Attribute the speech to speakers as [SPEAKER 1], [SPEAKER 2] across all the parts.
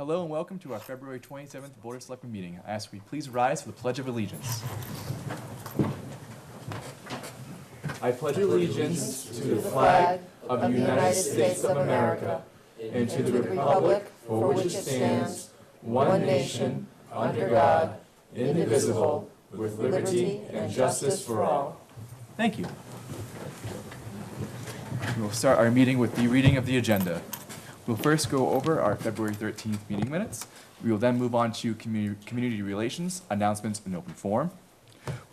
[SPEAKER 1] Hello and welcome to our February 27th Board of Selectmen meeting. I ask we please rise for the Pledge of Allegiance. I pledge allegiance to the flag of the United States of America and to the republic for which it stands, one nation, under God, indivisible, with liberty and justice for all. Thank you. We'll start our meeting with the reading of the agenda. We'll first go over our February 13th meeting minutes. We will then move on to community relations, announcements, and open forum.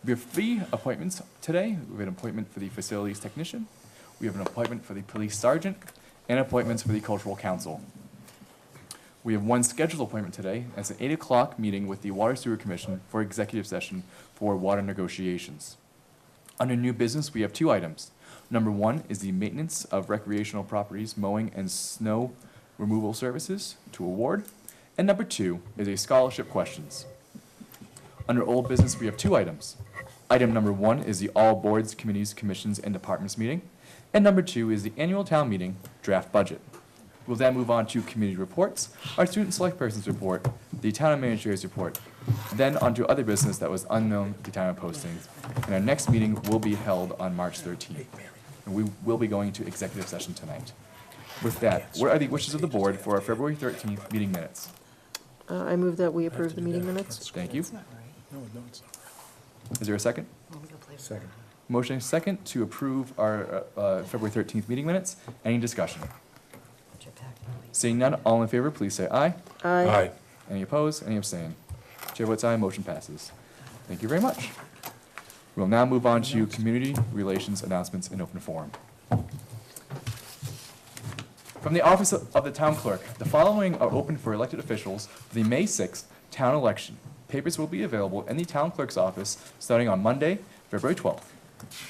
[SPEAKER 1] We have 3 appointments today. We have an appointment for the facilities technician. We have an appointment for the police sergeant, and appointments for the cultural council. We have 1 scheduled appointment today. It's an 8 o'clock meeting with the Water Sewer Commission for executive session for water negotiations. Under new business, we have 2 items. Number 1 is the maintenance of recreational properties, mowing and snow removal services to award. And number 2 is a scholarship questions. Under old business, we have 2 items. Item number 1 is the all boards, committees, commissions, and departments meeting. And number 2 is the annual town meeting draft budget. We'll then move on to committee reports, our student select persons report, the town administrator's report, then on to other business that was unknown at the time of postings. And our next meeting will be held on March 13th. And we will be going to executive session tonight. With that, what are the wishes of the board for our February 13th meeting minutes?
[SPEAKER 2] I move that we approve the meeting minutes.
[SPEAKER 1] Thank you.
[SPEAKER 3] No, it's not.
[SPEAKER 1] Is there a second?
[SPEAKER 3] Second.
[SPEAKER 1] Motion is second to approve our February 13th meeting minutes. Any discussion? Seeing none, all in favor, please say aye.
[SPEAKER 2] Aye.
[SPEAKER 1] Any opposed? Any abstain? Chair votes aye, motion passes. Thank you very much. We'll now move on to community relations announcements in open forum. From the office of the town clerk, the following are open for elected officials for the May 6th town election. Papers will be available in the town clerk's office starting on Monday, February 12th.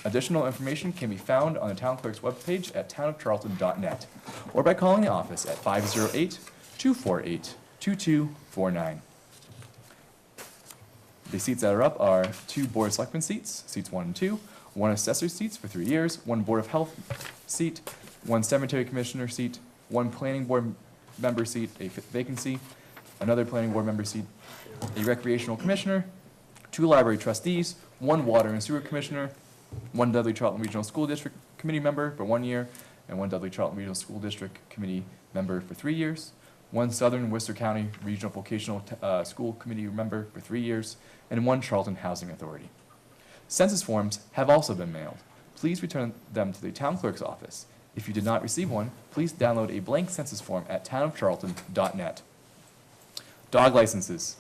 [SPEAKER 1] Additional information can be found on the town clerk's webpage at townofcharlton.net or by calling the office at 508-248-2249. The seats that are up are 2 Board of Selectmen seats, seats 1 and 2, 1 assessor seats for 3 years, 1 Board of Health seat, 1 Cemetery Commissioner seat, 1 Planning Board member seat, a vacancy, another Planning Board member seat, a Recreational Commissioner, 2 Library Trustees, 1 Water and Sewer Commissioner, 1 Dudley Charlton Regional School District Committee member for 1 year, and 1 Dudley Charlton Regional School District Committee member for 3 years, 1 Southern Worcester County Regional Vocational School Committee member for 3 years, and 1 Charlton Housing Authority. Census forms have also been mailed. Please return them to the town clerk's office. If you did not receive one, please download a blank census form at townofcharlton.net. Dog licenses.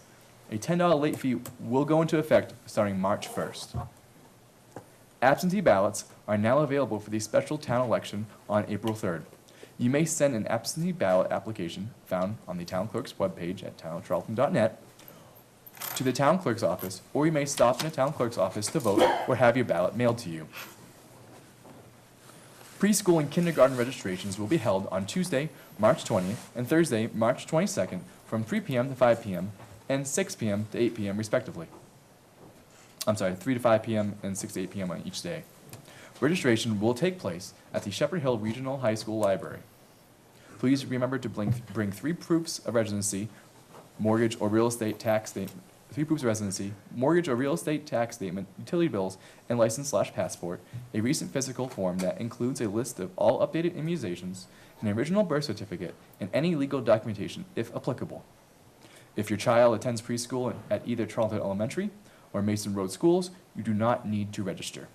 [SPEAKER 1] A $10 late fee will go into effect starting March 1st. Absentee ballots are now available for the special town election on April 3rd. You may send an absentee ballot application found on the town clerk's webpage at townofcharlton.net to the town clerk's office, or you may stop in the town clerk's office to vote or have your ballot mailed to you. Preschool and kindergarten registrations will be held on Tuesday, March 20th, and Thursday, March 22nd, from 3 p.m. to 5 p.m. and 6 p.m. to 8 p.m. respectively. I'm sorry, 3 to 5 p.m. and 6 to 8 p.m. on each day. Registration will take place at the Shepherd Hill Regional High School Library. Please remember to bring 3 proofs of residency, mortgage or real estate tax statement, 3 proofs of residency, mortgage or real estate tax statement, utility bills, and license/passport, a recent physical form that includes a list of all updated immunizations, an original birth certificate, and any legal documentation if applicable. If your child attends preschool at either Charlton Elementary or Mason Road schools, you do not need to register.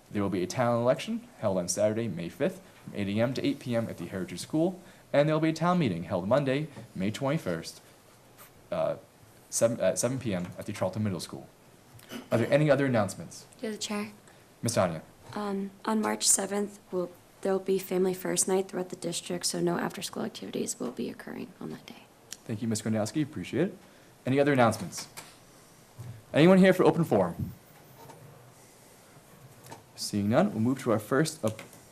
[SPEAKER 1] There will be a town election held on Saturday, May 5th, from 8 a.m. to 8 p.m. at the Heritage School, and there will be a town meeting held Monday, May 21st, at 7 p.m. at the Charlton Middle School. Are there any other announcements?
[SPEAKER 4] Through the chair.
[SPEAKER 1] Ms. Tanya.
[SPEAKER 4] On March 7th, there will be Family First Night throughout the district, so no after-school activities will be occurring on that day.
[SPEAKER 1] Thank you, Ms. Grandowski. Appreciate it. Any other announcements? Anyone here for open forum? Seeing none, we'll move to our first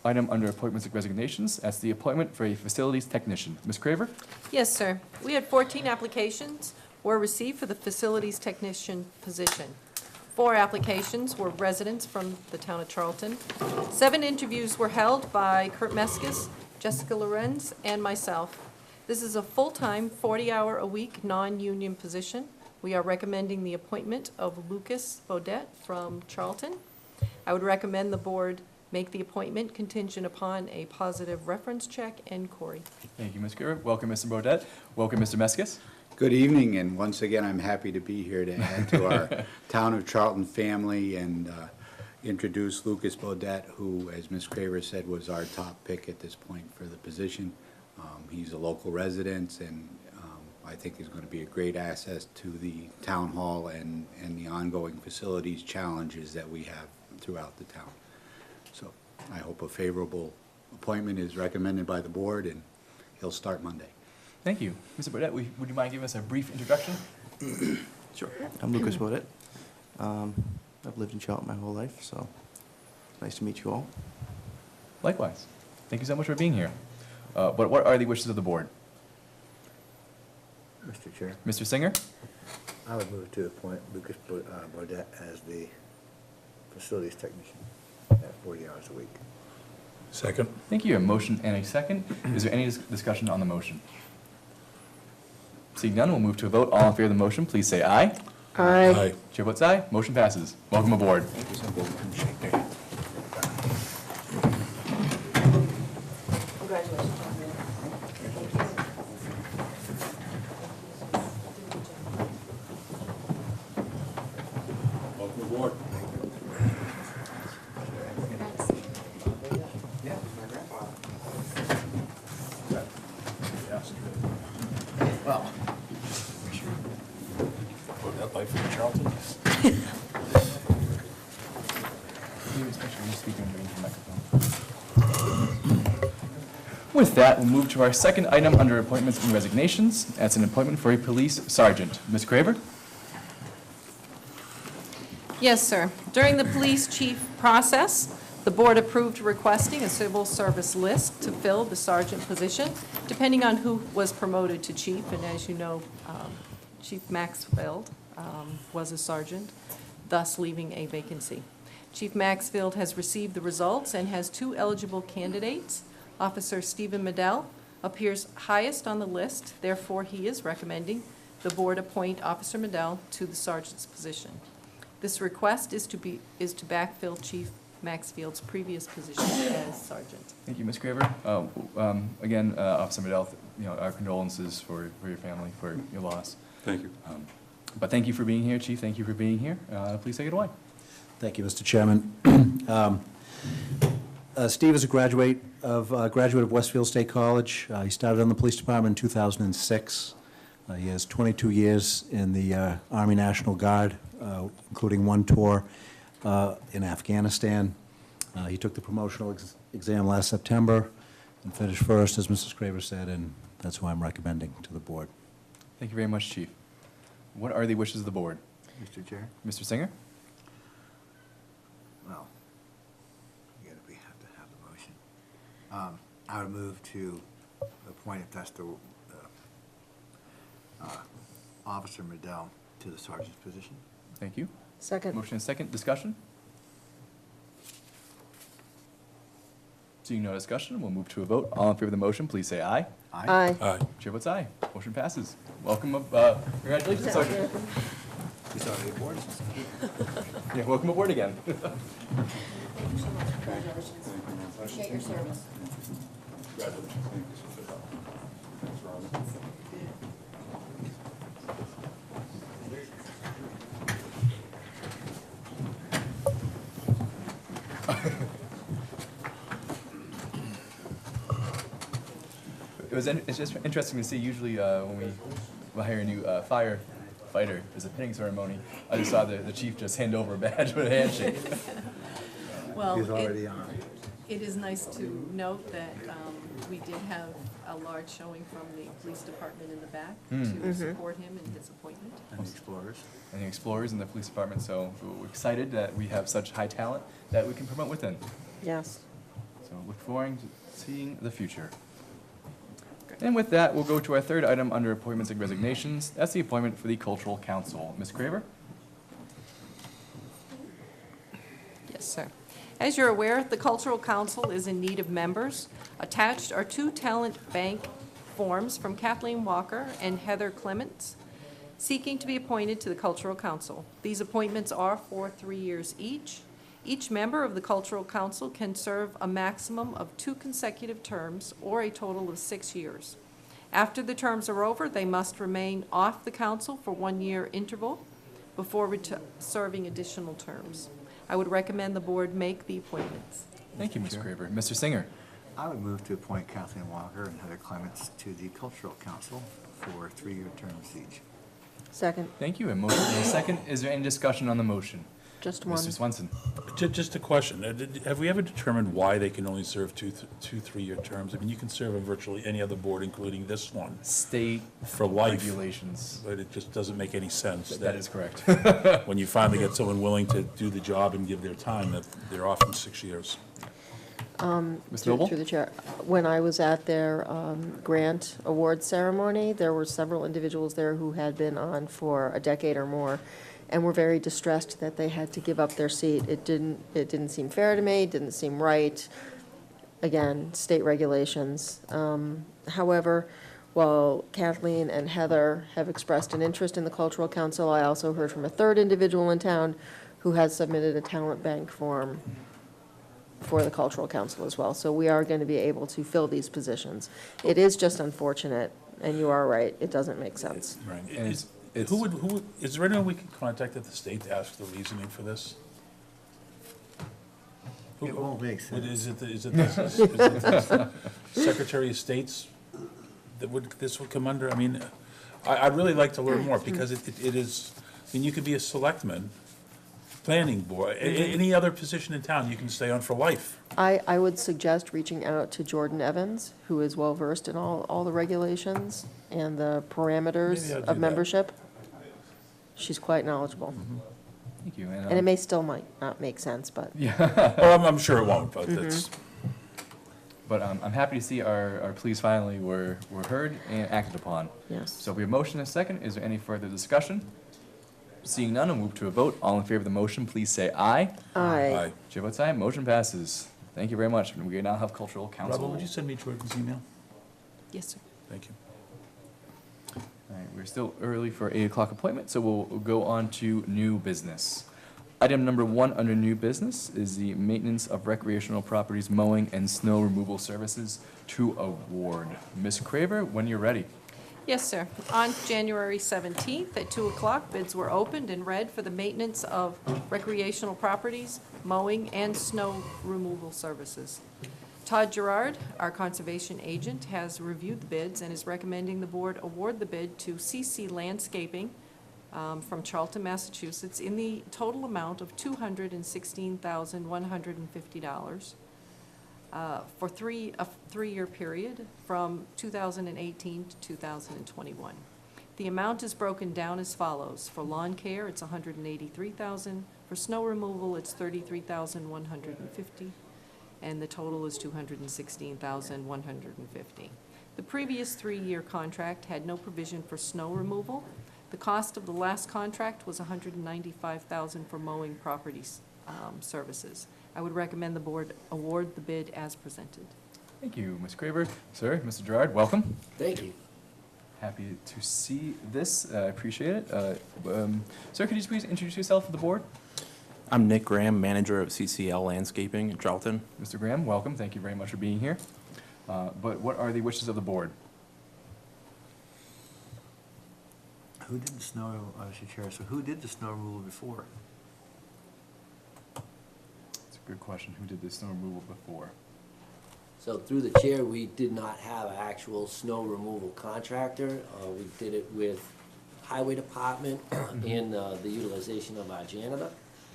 [SPEAKER 1] item under appointments and resignations. That's the appointment for a facilities technician. Ms. Craver?
[SPEAKER 5] Yes, sir. We had 14 applications were received for the facilities technician position. 4 applications were residents from the town of Charlton. 7 interviews were held by Kurt Meskis, Jessica Lorenz, and myself. This is a full-time, 40-hour-a-week, non-union position. We are recommending the appointment of Lucas Bodett from Charlton. I would recommend the board make the appointment contingent upon a positive reference check and Corey.
[SPEAKER 1] Thank you, Ms. Graver. Welcome, Mr. Bodett. Welcome, Mr. Meskis.
[SPEAKER 6] Good evening, and once again, I'm happy to be here to add to our Town of Charlton family and introduce Lucas Bodett, who, as Ms. Craver said, was our top pick at this point for the position. He's a local resident, and I think is going to be a great asset to the town hall and the ongoing facilities challenges that we have throughout the town. So I hope a favorable appointment is recommended by the board, and he'll start Monday.
[SPEAKER 1] Thank you. Mr. Bodett, would you mind giving us a brief introduction?
[SPEAKER 7] Sure. I'm Lucas Bodett. I've lived in Charlton my whole life, so nice to meet you all.
[SPEAKER 1] Likewise. Thank you so much for being here. What are the wishes of the board?
[SPEAKER 3] Mr. Chair,
[SPEAKER 1] Mr. Singer?
[SPEAKER 3] I would move to appoint Lucas Bodett as the facilities technician at 40 hours a week.
[SPEAKER 2] Second.
[SPEAKER 1] Thank you. A motion and a second. Is there any discussion on the motion? Seeing none, we'll move to a vote. All in favor of the motion, please say aye.
[SPEAKER 2] Aye.
[SPEAKER 1] Chair votes aye. Motion passes. Welcome aboard.
[SPEAKER 6] Welcome aboard.
[SPEAKER 3] Well.
[SPEAKER 2] Put that life in Charlton.
[SPEAKER 1] With that, we'll move to our second item under appointments and resignations. That's an appointment for a police sergeant. Ms. Craver?
[SPEAKER 5] Yes, sir. During the police chief process, the board approved requesting a civil service list to fill the sergeant position, depending on who was promoted to chief. And as you know, Chief Maxfield was a sergeant, thus leaving a vacancy. Chief Maxfield has received the results and has two eligible candidates. Officer Stephen Medell appears highest on the list, therefore he is recommending the board appoint Officer Medell to the sergeant's position. This request is to backfill Chief Maxfield's previous position as sergeant.
[SPEAKER 1] Thank you, Ms. Craver. Again, Officer Medell, our condolences for your family, for your loss.
[SPEAKER 8] Thank you.
[SPEAKER 1] But thank you for being here, Chief. Thank you for being here. Please take it away.
[SPEAKER 9] Thank you, Mr. Chairman. Steve is a graduate of Westfield State College. He started on the police department in 2006. He has 22 years in the Army National Guard, including one tour in Afghanistan. He took the promotional exam last September and finished first, as Mrs. Craver said, and that's who I'm recommending to the board.
[SPEAKER 1] Thank you very much, Chief. What are the wishes of the board?
[SPEAKER 3] Mr. Chair?
[SPEAKER 1] Mr. Singer?
[SPEAKER 3] Well, we have to have the motion. I would move to appoint, if that's the Officer Medell to the sergeant's position.
[SPEAKER 1] Thank you.
[SPEAKER 2] Second.
[SPEAKER 1] Motion and second. Discussion? Seeing no discussion, we'll move to a vote. All in favor of the motion, please say aye.
[SPEAKER 2] Aye. Aye.
[SPEAKER 1] Chair votes aye. Motion passes. Welcome, congratulations, Sergeant.
[SPEAKER 3] He's already aboard.
[SPEAKER 1] Yeah, welcome aboard again.
[SPEAKER 8] Appreciate your service. Congratulations. Thanks, Robin.
[SPEAKER 1] It's just interesting to see, usually when we hire a new firefighter, there's a pinning ceremony. I just saw the chief just hand over a badge with a handshake.
[SPEAKER 5] Well,
[SPEAKER 3] He's already on.
[SPEAKER 5] it is nice to note that we did have a large showing from the police department in the back to support him in his appointment.
[SPEAKER 3] And the Explorers.
[SPEAKER 1] And the explorers in the police department, so we're excited that we have such high talent that we can promote within.
[SPEAKER 2] Yes.
[SPEAKER 1] So look forward to seeing the future. And with that, we'll go to our third item under appointments and resignations. That's the appointment for the Cultural Council. Ms. Craver?
[SPEAKER 5] Yes, sir. As you're aware, the Cultural Council is in need of members. Attached are two talent bank forms from Kathleen Walker and Heather Clements, seeking to be appointed to the Cultural Council. These appointments are for 3 years each. Each member of the Cultural Council can serve a maximum of 2 consecutive terms or a total of 6 years. After the terms are over, they must remain off the council for 1-year interval before serving additional terms. I would recommend the board make the appointments.
[SPEAKER 1] Thank you, Ms. Craver. Mr. Singer?
[SPEAKER 3] I would move to appoint Kathleen Walker and Heather Clements to the Cultural Council for 3-year terms each.
[SPEAKER 2] Second,
[SPEAKER 1] Thank you. A motion and a second. Is there any discussion on the motion?
[SPEAKER 2] just one.
[SPEAKER 1] Mr. Swenson?
[SPEAKER 2] Just a question. Have we ever determined why they can only serve two 3-year terms? I mean, you can serve on virtually any other board, including this one,
[SPEAKER 1] State
[SPEAKER 2] for life.
[SPEAKER 1] regulations.
[SPEAKER 2] But it just doesn't make any sense
[SPEAKER 1] That is correct.
[SPEAKER 2] when you finally get someone willing to do the job and give their time, that they're off in 6 years.
[SPEAKER 1] Ms. Noble?
[SPEAKER 10] Through the chair, when I was at their grant award ceremony, there were several individuals there who had been on for a decade or more, and were very distressed that they had to give up their seat. It didn't seem fair to me, it didn't seem right. Again, state regulations. However, while Kathleen and Heather have expressed an interest in the Cultural Council, I also heard from a third individual in town who has submitted a talent bank form for the Cultural Council as well. So we are going to be able to fill these positions. It is just unfortunate, and you are right, it doesn't make sense.
[SPEAKER 2] Right.
[SPEAKER 1] And it's-
[SPEAKER 2] Is there anyone we can contact at the state to ask the reasoning for this?
[SPEAKER 3] It won't make sense.
[SPEAKER 2] Is it the Secretary of State's that this would come under? I mean, I'd really like to learn more, because it is, I mean, you could be a selectman, planning board, any other position in town, you can stay on for life.
[SPEAKER 10] I would suggest reaching out to Jordan Evans, who is well-versed in all the regulations and the
[SPEAKER 2] Maybe
[SPEAKER 10] parameters
[SPEAKER 2] I'll do
[SPEAKER 10] of
[SPEAKER 2] that.
[SPEAKER 10] membership. She's quite knowledgeable.
[SPEAKER 1] Thank you.
[SPEAKER 10] And it may still might not make sense, but
[SPEAKER 1] Yeah.
[SPEAKER 2] Oh, I'm sure it won't, but that's,
[SPEAKER 1] But I'm happy to see our pleas finally were heard and acted upon.
[SPEAKER 10] yes.
[SPEAKER 1] So we have a motion and a second. Is there any further discussion? Seeing none, I'll move to a vote. All in favor of the motion, please say aye.
[SPEAKER 10] Aye.
[SPEAKER 1] Chair votes aye. Motion passes. Thank you very much. And we now have Cultural Council.
[SPEAKER 2] Robert, would you send me Jordan's email?
[SPEAKER 5] Yes, sir.
[SPEAKER 2] Thank you.
[SPEAKER 1] All right, we're still early for 8 o'clock appointment, so we'll go on to new business. Item number 1 under new business is the maintenance of recreational properties mowing and snow removal services to award. Ms. Craver, when you're ready.
[SPEAKER 5] Yes, sir. On January 17th at 2 o'clock, bids were opened and read for the maintenance of recreational properties, mowing, and snow removal services. Todd Gerard, our conservation agent, has reviewed the bids and is recommending the board award the bid to CC Landscaping from Charlton, Massachusetts, in the total amount of $216,150 for a 3-year period from 2018 to 2021. The amount is broken down as follows. For lawn care, it's $183,000. For snow removal, it's $33,150, and the total is $216,150. The previous 3-year contract had no provision for snow removal. The cost of the last contract was $195,000 for mowing properties services. I would recommend the board award the bid as presented.
[SPEAKER 1] Thank you, Ms. Craver. Sir, Mr. Gerard, welcome.
[SPEAKER 11] Thank you.
[SPEAKER 1] Happy to see this. I appreciate it. Sir, could you please introduce yourself to the board?
[SPEAKER 11] I'm Nick Graham, manager of CCL Landscaping in Charlton.
[SPEAKER 1] Mr. Graham, welcome. Thank you very much for being here. But what are the wishes of the board?
[SPEAKER 3] Who did the snow, Mr. Chair, so who did the snow removal before?
[SPEAKER 1] It's a good question. Who did the snow removal before?
[SPEAKER 11] So through the chair, we did not have an actual snow removal contractor. We did it with Highway Department and the utilization of our janitor.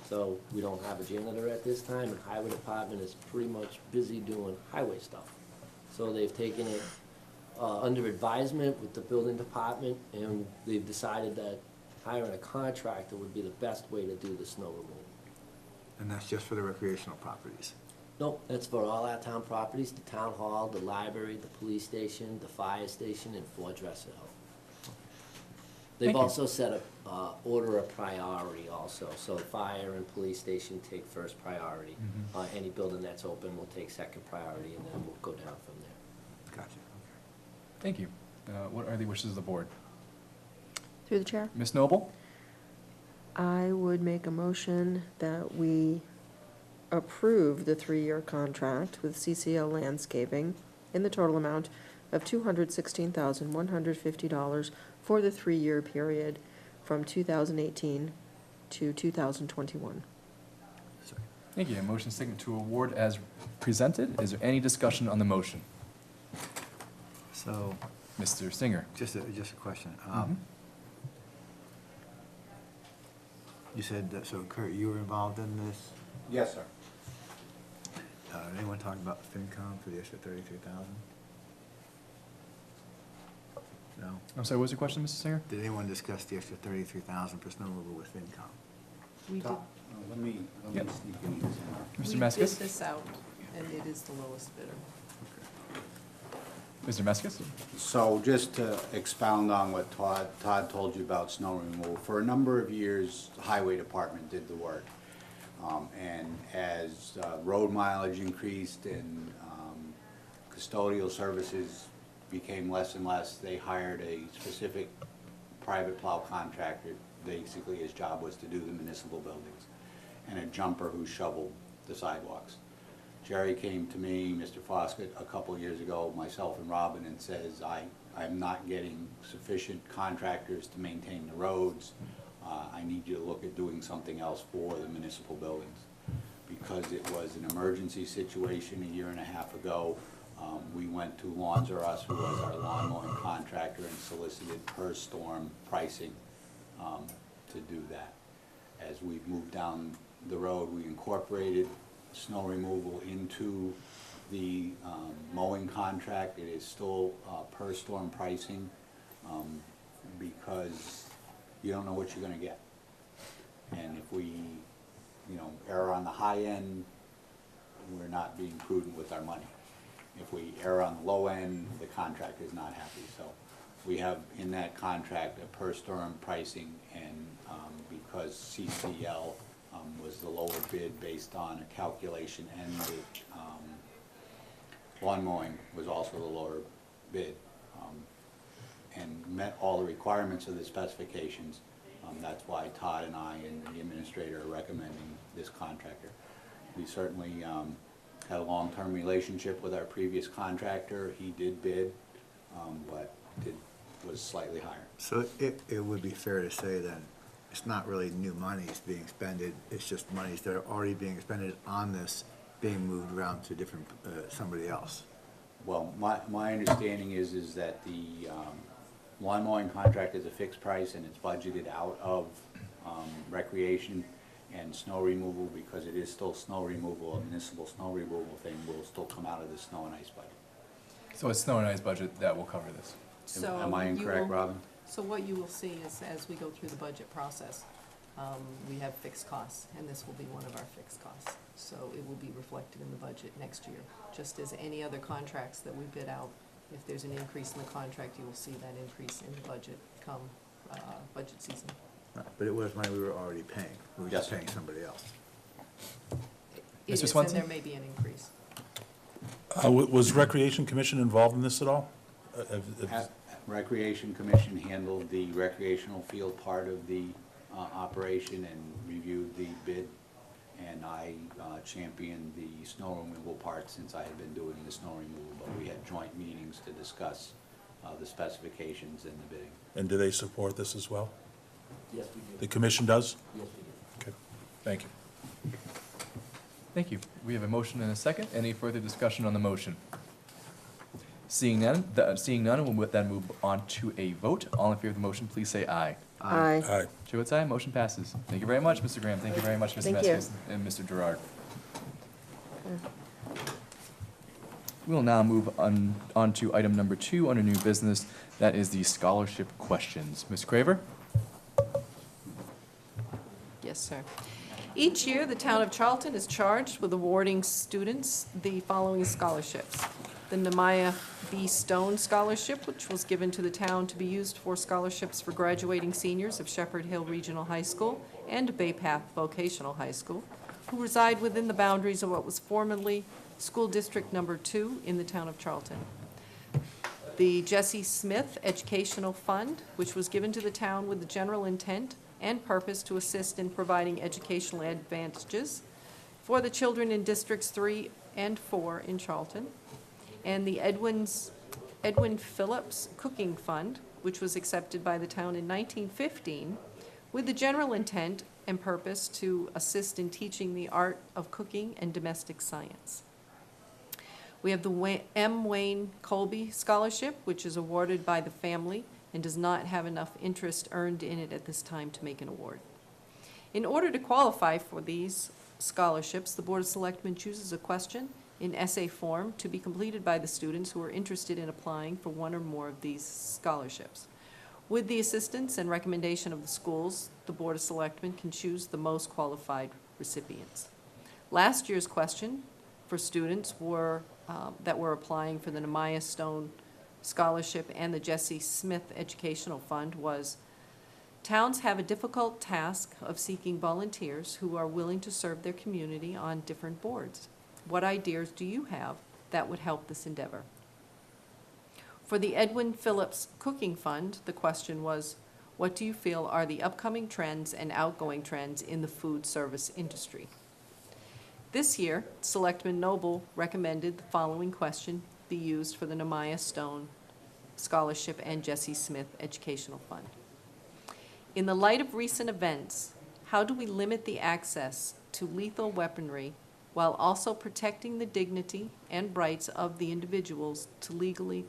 [SPEAKER 11] So we don't have a janitor at this time, and Highway Department is pretty much busy doing highway stuff. So they've taken it under advisement with the building department, and they've decided that hiring a contractor would be the best way to do the snow removal.
[SPEAKER 3] And that's just for the recreational properties?
[SPEAKER 11] Nope, that's for all our town properties, the town hall, the library, the police station, the fire station, and Fort Dresser Hill. They've
[SPEAKER 1] Thank you.
[SPEAKER 11] also set a order of priority also, so fire and police station take first priority. Any building that's open will take second priority, and then we'll go down from there.
[SPEAKER 3] Gotcha,
[SPEAKER 1] Thank you. What are the wishes of the board?
[SPEAKER 10] Through the chair,
[SPEAKER 1] Ms. Noble?
[SPEAKER 10] I would make a motion that we approve the 3-year contract with CCL Landscaping in the total amount of $216,150 for the 3-year period from 2018 to 2021.
[SPEAKER 1] Thank you. A motion second to award as presented. Is there any discussion on the motion?
[SPEAKER 3] So,
[SPEAKER 1] Mr. Singer?
[SPEAKER 3] just a question.
[SPEAKER 1] Mhm.
[SPEAKER 3] You said that, so Kurt, you were involved in this?
[SPEAKER 6] Yes, sir.
[SPEAKER 3] Anyone talk about FinCom for the extra 33,000? No?
[SPEAKER 1] I'm sorry, what was your question, Mr. Singer?
[SPEAKER 3] Did anyone discuss the extra 33,000 for snow removal with FinCom?
[SPEAKER 5] We did,
[SPEAKER 6] Let me
[SPEAKER 1] Yep.
[SPEAKER 6] sneak in this.
[SPEAKER 1] Mr.
[SPEAKER 5] we
[SPEAKER 1] Meskis?
[SPEAKER 5] bid this out, and it is the lowest bidder.
[SPEAKER 1] Mr. Meskis?
[SPEAKER 6] So just to expound on what Todd told you about snow removal, for a number of years, the Highway Department did the work. And as road mileage increased and custodial services became less and less, they hired a specific private plow contractor. Basically, his job was to do the municipal buildings, and a jumper who shoveled the sidewalks. Jerry came to me, Mr. Foskett, a couple of years ago, myself and Robin, and says, I'm not getting sufficient contractors to maintain the roads. I need you to look at doing something else for the municipal buildings. Because it was an emergency situation a year and a half ago, we went to Lawns R Us, who was our lawn mowing contractor, and solicited per storm pricing to do that. As we've moved down the road, we incorporated snow removal into the mowing contract. It is still per storm pricing because you don't know what you're gonna get. And if we, err on the high end, we're not being prudent with our money. If we err on the low end, the contractor is not happy. So we have in that contract a per storm pricing, and because CCL was the lower bid based on a calculation, and the lawn mowing was also the lower bid, and met all the requirements of the specifications. That's why Todd and I and the administrator are recommending this contractor. We certainly had a long-term relationship with our previous contractor. He did bid, but was slightly higher.
[SPEAKER 3] So it would be fair to say then, it's not really new monies being expended, it's just monies that are already being expended on this, being moved around to different, somebody else.
[SPEAKER 6] Well, my understanding is that the lawn mowing contract is a fixed price, and it's budgeted out of recreation, and snow removal, because it is still snow removal, a municipal snow removal thing, will still come out of the snow and ice budget.
[SPEAKER 1] So it's snow and ice budget that will cover this.
[SPEAKER 5] So
[SPEAKER 6] Am I
[SPEAKER 5] you
[SPEAKER 6] incorrect,
[SPEAKER 5] will-
[SPEAKER 6] Robin?
[SPEAKER 5] So what you will see is, as we go through the budget process, we have fixed costs, and this will be one of our fixed costs. So it will be reflected in the budget next year, just as any other contracts that we bid out. If there's an increase in the contract, you will see that increase in the budget come budget season.
[SPEAKER 3] Right, but it was money we were already paying, we were just
[SPEAKER 6] Yes.
[SPEAKER 3] paying somebody else.
[SPEAKER 5] It
[SPEAKER 1] Mr.
[SPEAKER 5] is, and
[SPEAKER 1] Swenson?
[SPEAKER 5] there may be an increase.
[SPEAKER 2] Was Recreation Commission involved in this at all?
[SPEAKER 6] Recreation Commission handled the recreational field part of the operation and reviewed the bid, and I championed the snow removal part since I had been doing the snow removal, but we had joint meetings to discuss the specifications and the bidding.
[SPEAKER 2] And do they support this as well?
[SPEAKER 11] Yes, we
[SPEAKER 2] The
[SPEAKER 11] do.
[SPEAKER 2] commission does?
[SPEAKER 11] Yes, we do.
[SPEAKER 2] Okay, thank you.
[SPEAKER 1] Thank you. We have a motion and a second. Any further discussion on the motion? Seeing none, we'll then move on to a vote. All in favor of the motion, please say aye.
[SPEAKER 10] Aye.
[SPEAKER 2] Aye.
[SPEAKER 1] Chair votes aye, motion passes. Thank you very much, Mr. Graham. Thank you very much, Mr.
[SPEAKER 10] Thank you.
[SPEAKER 1] Meskis and Mr. Gerard. We'll now move on to item number 2 under new business. That is the scholarship questions. Ms. Craver?
[SPEAKER 5] Yes, sir. Each year, the town of Charlton is charged with awarding students the following scholarships. The Nehemiah B. Stone Scholarship, which was given to the town to be used for scholarships for graduating seniors of Shepherd Hill Regional High School and Bay Path Vocational High School, who reside within the boundaries of what was formerly School District Number 2 in the town of Charlton. The Jesse Smith Educational Fund, which was given to the town with the general intent and purpose to assist in providing educational advantages for the children in Districts 3 and 4 in Charlton. And the Edwin Phillips Cooking Fund, which was accepted by the town in 1915 with the general intent and purpose to assist in teaching the art of cooking and domestic science. We have the M. Wayne Colby Scholarship, which is awarded by the family and does not have enough interest earned in it at this time to make an award. In order to qualify for these scholarships, the Board of Selectmen chooses a question in essay form to be completed by the students who are interested in applying for one or more of these scholarships. With the assistance and recommendation of the schools, the Board of Selectmen can choose the most qualified recipients. Last year's question for students that were applying for the Nehemiah Stone Scholarship and the Jesse Smith Educational Fund was, towns have a difficult task of seeking volunteers who are willing to serve their community on different boards. What ideas do you have that would help this endeavor? For the Edwin Phillips Cooking Fund, the question was, what do you feel are the upcoming trends and outgoing trends in the food service industry? This year, Selectman Noble recommended the following question be used for the Nehemiah Stone Scholarship and Jesse Smith Educational Fund. In the light of recent events, how do we limit the access to lethal weaponry while also protecting the dignity and rights of the individuals to legally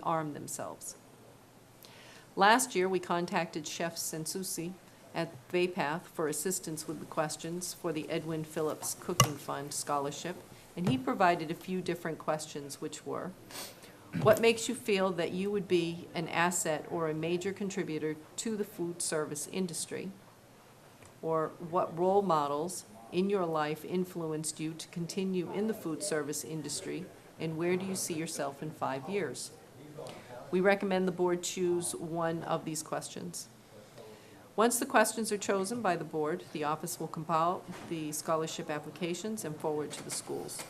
[SPEAKER 5] arm themselves? Last year, we contacted Chef Sansusi at Baypath for assistance with the questions for the Edwin Phillips Cooking Fund Scholarship, and he provided a few different questions, which were, what makes you feel that you would be an asset or a major contributor to the food service industry? Or what role models in your life influenced you to continue in the food service industry, and where do you see yourself in 5 years? We recommend the board choose one of these questions. Once the questions are chosen by the board, the office will compile the scholarship applications and forward to the schools.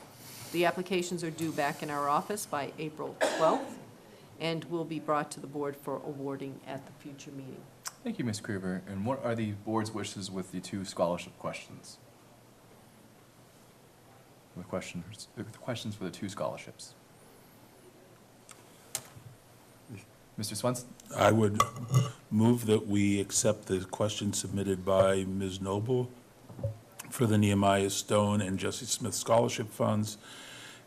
[SPEAKER 5] The applications are due back in our office by April 12th and will be brought to the board for awarding at the future meeting.
[SPEAKER 1] Thank you, Ms. Kraver. And what are the board's wishes with the two scholarship questions? The questions for the two scholarships. Mr. Swenson?
[SPEAKER 2] I would move that we accept the question submitted by Ms. Noble for the Nehemiah Stone and Jesse Smith Scholarship Funds,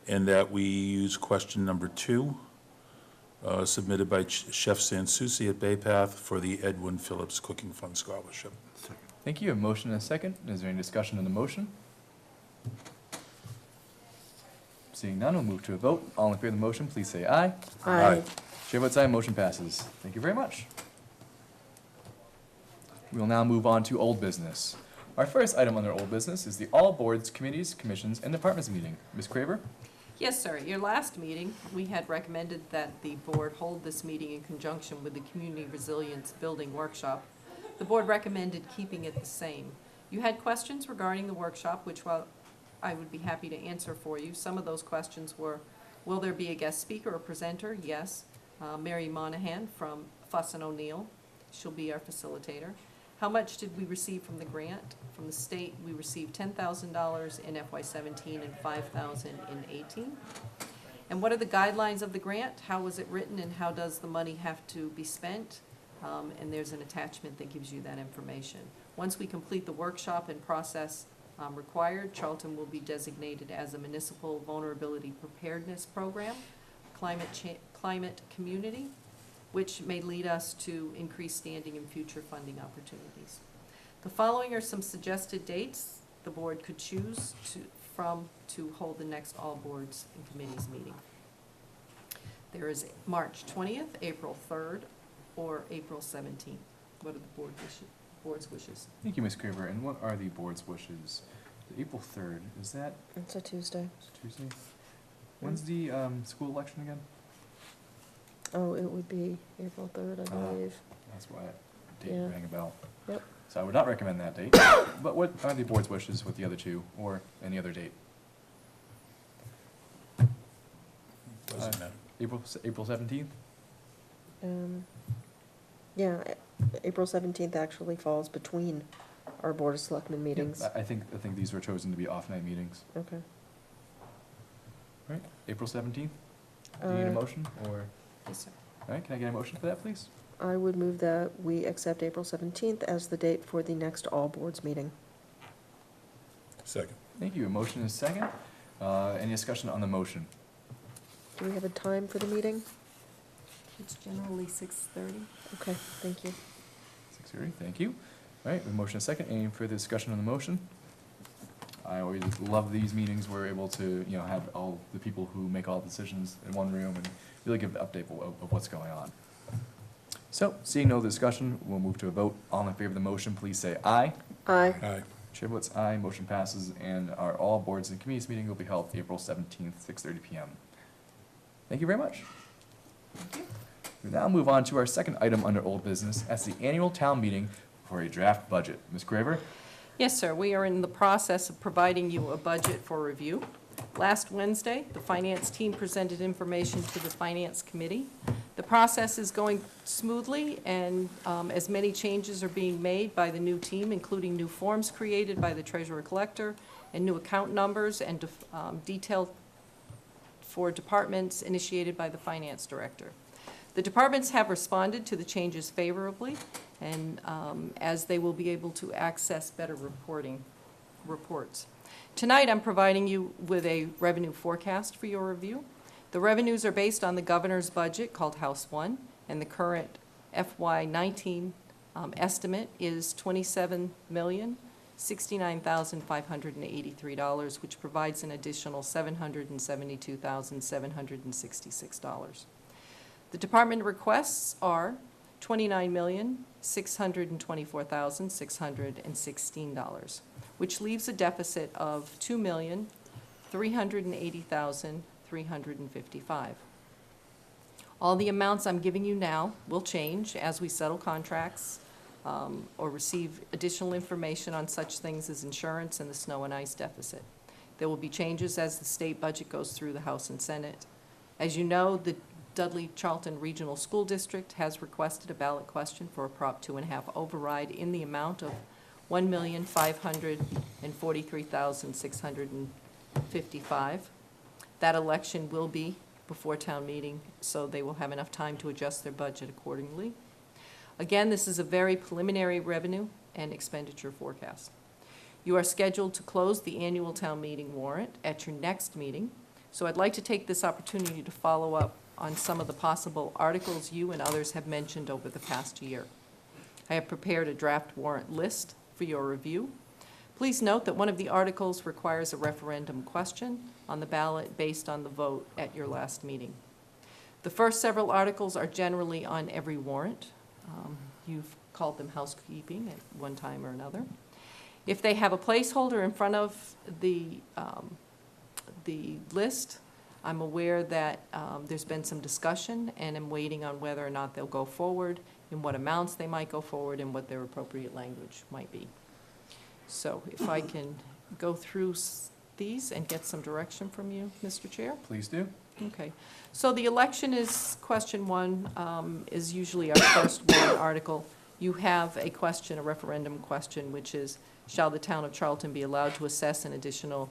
[SPEAKER 2] and that we use question number 2, submitted by Chef Sansusi at Baypath for the Edwin Phillips Cooking Fund Scholarship.
[SPEAKER 1] Thank you. A motion and a second. Is there any discussion on the motion? Seeing none, we'll move to a vote. All in favor of the motion, please say aye.
[SPEAKER 2] Aye.
[SPEAKER 1] Chair votes aye, motion passes. Thank you very much. We will now move on to old business. Our first item under old business is the all boards, committees, commissions, and departments meeting. Ms. Kraver?
[SPEAKER 5] Yes, sir. Your last meeting, we had recommended that the board hold this meeting in conjunction with the Community Resilience Building Workshop. The board recommended keeping it the same. You had questions regarding the workshop, which I would be happy to answer for you. Some of those questions were, will there be a guest speaker or presenter? Yes. Mary Monahan from Fuss and O'Neill. She'll be our facilitator. How much did we receive from the grant? From the state, we received $10,000 in FY17 and $5,000 in 18. And what are the guidelines of the grant? How was it written and how does the money have to be spent? And there's an attachment that gives you that information. Once we complete the workshop and process required, Charlton will be designated as a municipal vulnerability preparedness program, climate community, which may lead us to increased standing and future funding opportunities. The following are some suggested dates the board could choose to hold the next all boards and committees meeting. There is March 20th, April 3rd, or April 17th. What are the board's wishes?
[SPEAKER 1] Thank you, Ms. Kraver. And what are the board's wishes? April 3rd, is that
[SPEAKER 10] It's a Tuesday.
[SPEAKER 1] Tuesday? When's the school election again?
[SPEAKER 10] Oh, it would be April 3rd, I believe.
[SPEAKER 1] That's why that date
[SPEAKER 10] Yeah.
[SPEAKER 1] rang a bell.
[SPEAKER 10] Yep.
[SPEAKER 1] So I would not recommend that date. But what are the board's wishes with the other two, or any other date?
[SPEAKER 2] Doesn't matter.
[SPEAKER 1] April 17th?
[SPEAKER 10] Yeah, April 17th actually falls between our Board of Selectmen meetings.
[SPEAKER 1] I think these were chosen to be off-night meetings.
[SPEAKER 10] Okay.
[SPEAKER 1] Right, April 17th? Do you need a
[SPEAKER 10] Uh,
[SPEAKER 1] motion, or,
[SPEAKER 5] Yes, sir.
[SPEAKER 1] all right, can I get a motion for that, please?
[SPEAKER 10] I would move that we accept April 17th as the date for the next all boards meeting.
[SPEAKER 2] Second.
[SPEAKER 1] Thank you, a motion is second. Any discussion on the motion?
[SPEAKER 10] Do we have a time for the meeting?
[SPEAKER 5] It's generally 6:30.
[SPEAKER 10] Okay, thank you.
[SPEAKER 1] 6:30, thank you. All right, a motion is second, any further discussion on the motion? I always love these meetings, we're able to, have all the people who make all the decisions in one room and really give an update of what's going on. So, seeing no discussion, we'll move to a vote. All in favor of the motion, please say aye.
[SPEAKER 10] Aye.
[SPEAKER 2] Aye.
[SPEAKER 1] Chair votes aye, motion passes, and our all boards and committees meeting will be held April 17th, 6:30 PM. Thank you very much. We now move on to our second item under old business, as the annual town meeting for a draft budget. Ms. Craver?
[SPEAKER 5] Yes, sir. We are in the process of providing you a budget for review. Last Wednesday, the finance team presented information to the finance committee. The process is going smoothly, and as many changes are being made by the new team, including new forms created by the treasurer collector and new account numbers and detailed for departments initiated by the finance director. The departments have responded to the changes favorably, and as they will be able to access better reports. Tonight, I'm providing you with a revenue forecast for your review. The revenues are based on the governor's budget called House 1, and the current FY19 estimate is $27,069,583, which provides an additional $772,766. The department requests are $29,624,616, which leaves a deficit of $2,380,355. All the amounts I'm giving you now will change as we settle contracts or receive additional information on such things as insurance and the snow and ice deficit. There will be changes as the state budget goes through the House and Senate. As you know, the Dudley Charlton Regional School District has requested a ballot question for a Prop 2.5 override in the amount of $1,543,655. That election will be before town meeting, so they will have enough time to adjust their budget accordingly. Again, this is a very preliminary revenue and expenditure forecast. You are scheduled to close the annual town meeting warrant at your next meeting, so I'd like to take this opportunity to follow up on some of the possible articles you and others have mentioned over the past year. I have prepared a draft warrant list for your review. Please note that one of the articles requires a referendum question on the ballot based on the vote at your last meeting. The first several articles are generally on every warrant. You've called them housekeeping at one time or another. If they have a placeholder in front of the list, I'm aware that there's been some discussion, and I'm waiting on whether or not they'll go forward, in what amounts they might go forward, and what their appropriate language might be. So if I can go through these and get some direction from you, Mr. Chair?
[SPEAKER 1] Please do.
[SPEAKER 5] Okay. So the election is, question one, is usually our first warrant article. You have a question, a referendum question, which is, shall the town of Charlton be allowed to assess an additional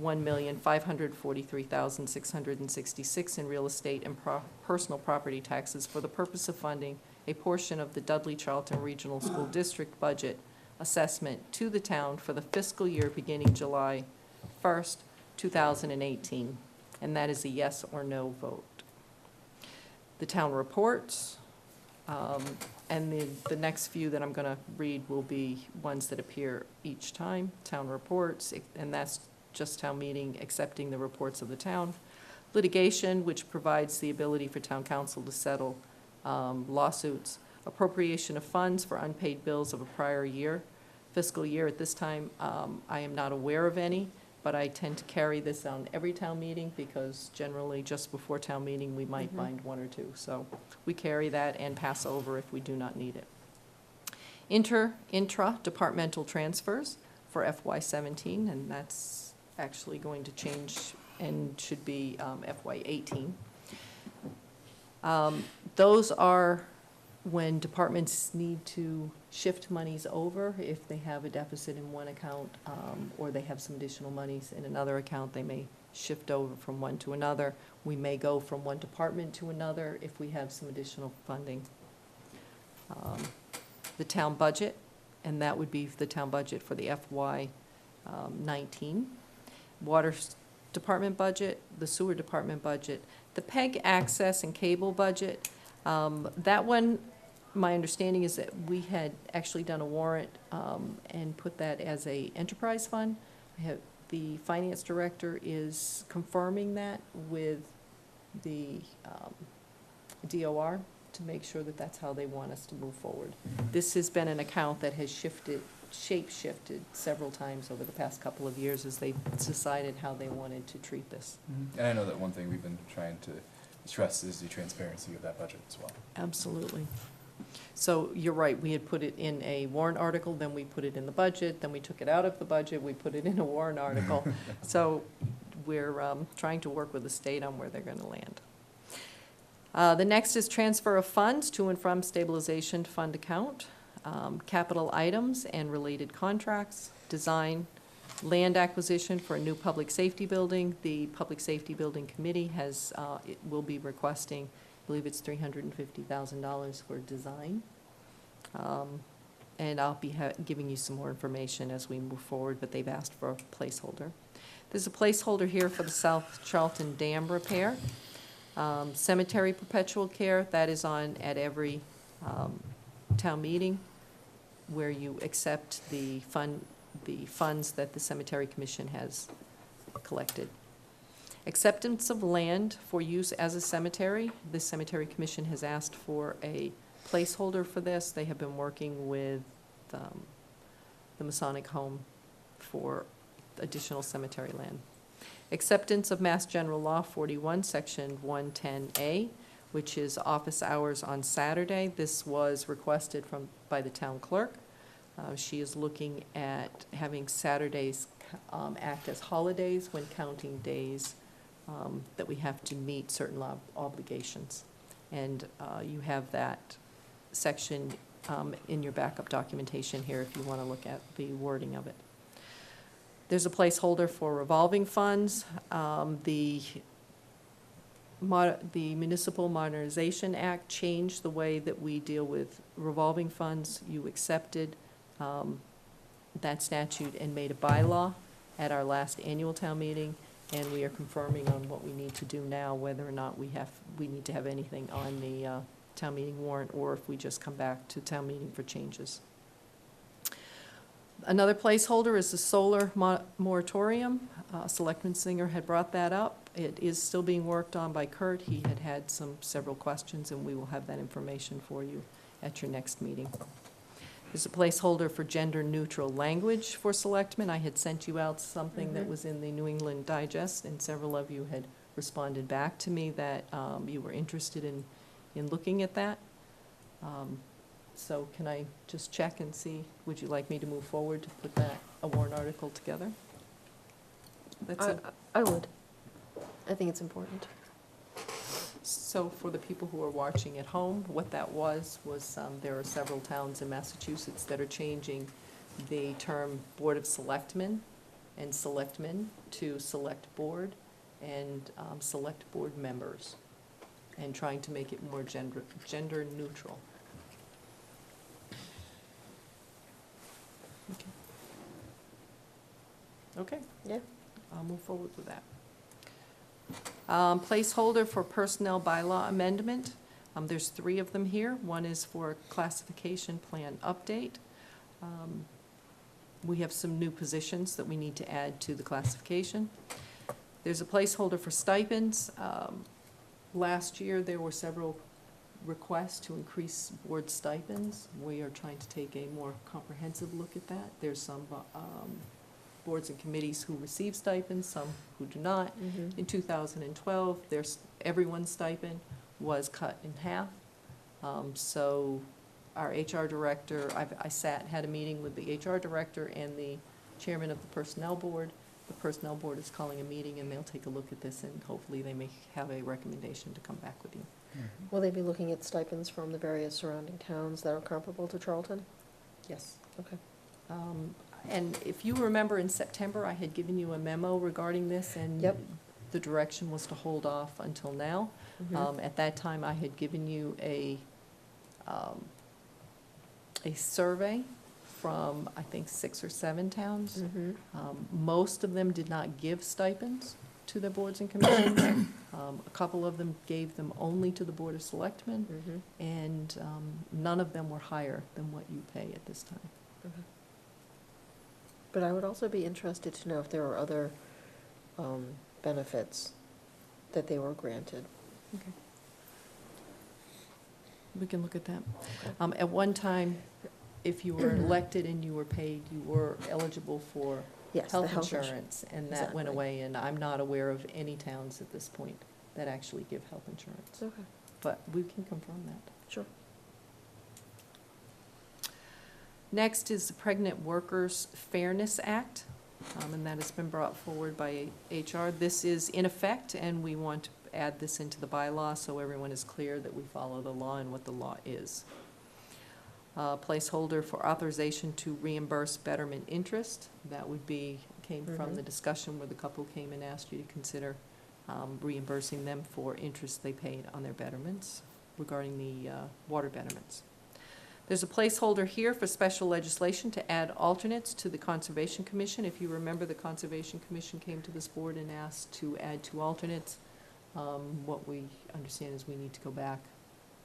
[SPEAKER 5] $1,543,666 in real estate and personal property taxes for the purpose of funding a portion of the Dudley Charlton Regional School District budget assessment to the town for the fiscal year beginning July 1st, 2018, and that is a yes or no vote. The town reports, and the next few that I'm going to read will be ones that appear each time. Town reports, and that's just town meeting accepting the reports of the town. Litigation, which provides the ability for town council to settle lawsuits. Appropriation of funds for unpaid bills of a prior year, fiscal year. At this time, I am not aware of any, but I tend to carry this on every town meeting because generally just before town meeting, we might find one or two. So we carry that and pass over if we do not need it. Intra-departmental transfers for FY17, and that's actually going to change and should be FY18. Those are when departments need to shift monies over. If they have a deficit in one account, or they have some additional monies in another account, they may shift over from one to another. We may go from one department to another if we have some additional funding. The town budget, and that would be the town budget for the FY 19. Water department budget, the sewer department budget, the PEG access and cable budget. That one, my understanding is that we had actually done a warrant and put that as a enterprise fund. The finance director is confirming that with the DOR to make sure that that's how they want us to move forward. This has been an account that has shape-shifted several times over the past couple of years as they've decided how they wanted to treat this.
[SPEAKER 1] And I know that one thing we've been trying to stress is the transparency of that budget as well.
[SPEAKER 5] Absolutely. So you're right, we had put it in a warrant article, then we put it in the budget, then we took it out of the budget, we put it in a warrant article. So we're trying to work with the state on where they're going to land. The next is transfer of funds to and from stabilization fund account, capital items and related contracts, design, land acquisition for a new public safety building. The Public Safety Building Committee will be requesting, I believe it's $350,000 for design. And I'll be giving you some more information as we move forward, but they've asked for a placeholder. There's a placeholder here for the South Charlton Dam repair. Cemetery perpetual care, that is on at every town meeting where you accept the funds that the Cemetery Commission has collected. Acceptance of land for use as a cemetery. The Cemetery Commission has asked for a placeholder for this. They have been working with the Masonic Home for additional cemetery land. Acceptance of Mass General Law 41, Section 110A, which is office hours on Saturday. This was requested by the town clerk. She is looking at having Saturdays act as holidays when counting days that we have to meet certain obligations. And you have that section in your backup documentation here if you want to look at the wording of it. There's a placeholder for revolving funds. The Municipal Modernization Act changed the way that we deal with revolving funds. You accepted that statute and made a bylaw at our last annual town meeting, and we are confirming on what we need to do now, whether or not we need to have anything on the town meeting warrant, or if we just come back to town meeting for changes. Another placeholder is the solar moratorium. Selectman Singer had brought that up. It is still being worked on by Kurt. He had several questions, and we will have that information for you at your next meeting. There's a placeholder for gender-neutral language for selectmen. I had sent you out something that was in the New England Digest, and several of you had responded back to me that you were interested in looking at that. So can I just check and see, would you like me to move forward to put a warrant article together? That's it.
[SPEAKER 10] I would. I think it's important.
[SPEAKER 5] So for the people who are watching at home, what that was there are several towns in Massachusetts that are changing the term Board of Selectmen and Selectmen to Select Board and Select Board members, and trying to make it more gender neutral. Okay.
[SPEAKER 10] Yeah.
[SPEAKER 5] I'll move forward with that. Placeholder for personnel bylaw amendment. There's 3 of them here. One is for classification plan update. We have some new positions that we need to add to the classification. There's a placeholder for stipends. Last year, there were several requests to increase board stipends. We are trying to take a more comprehensive look at that. There's some boards and committees who receive stipends, some who do not. In 2012, everyone's stipend was cut in half. So our HR director, had a meeting with the HR director and the chairman of the personnel board the Personnel Board is calling a meeting, and they'll take a look at this, and hopefully they may have a recommendation to come back with you.
[SPEAKER 10] Will they be looking at stipends from the various surrounding towns that are comparable to Charlton?
[SPEAKER 5] Yes.
[SPEAKER 10] Okay.
[SPEAKER 5] And if you remember, in September, I had given you a memo regarding this, and
[SPEAKER 10] Yep.
[SPEAKER 5] the direction was to hold off until now.
[SPEAKER 10] Mhm.
[SPEAKER 5] At that time, I had given you a survey from, I think, 6 or 7 towns.
[SPEAKER 10] Mhm.
[SPEAKER 5] Most of them did not give stipends to their boards and commissions. A couple of them gave them only to the Board of Selectmen,
[SPEAKER 10] Mhm.
[SPEAKER 5] and none of them were higher than what you pay at this time.
[SPEAKER 10] Okay. But I would also be interested to know if there are other benefits that they were granted.
[SPEAKER 5] Okay. We can look at that. At one time, if you were elected and you were paid, you were eligible for
[SPEAKER 10] Yes, the
[SPEAKER 5] health insurance, and that went
[SPEAKER 10] Exactly.
[SPEAKER 5] away, and I'm not aware of any towns at this point that actually give health insurance.
[SPEAKER 10] Okay,
[SPEAKER 5] But we can confirm that.
[SPEAKER 10] sure.
[SPEAKER 5] Next is the Pregnant Workers Fairness Act, and that has been brought forward by HR. This is in effect, and we want to add this into the bylaw so everyone is clear that we follow the law and what the law is. Placeholder for authorization to reimburse betterment interest. That would be, came from the discussion where the couple came and asked you to consider reimbursing them for interest they paid on their betterments regarding the water betterments. There's a placeholder here for special legislation to add alternates to the Conservation Commission. If you remember, the Conservation Commission came to this board and asked to add 2 alternates. What we understand is we need to go back.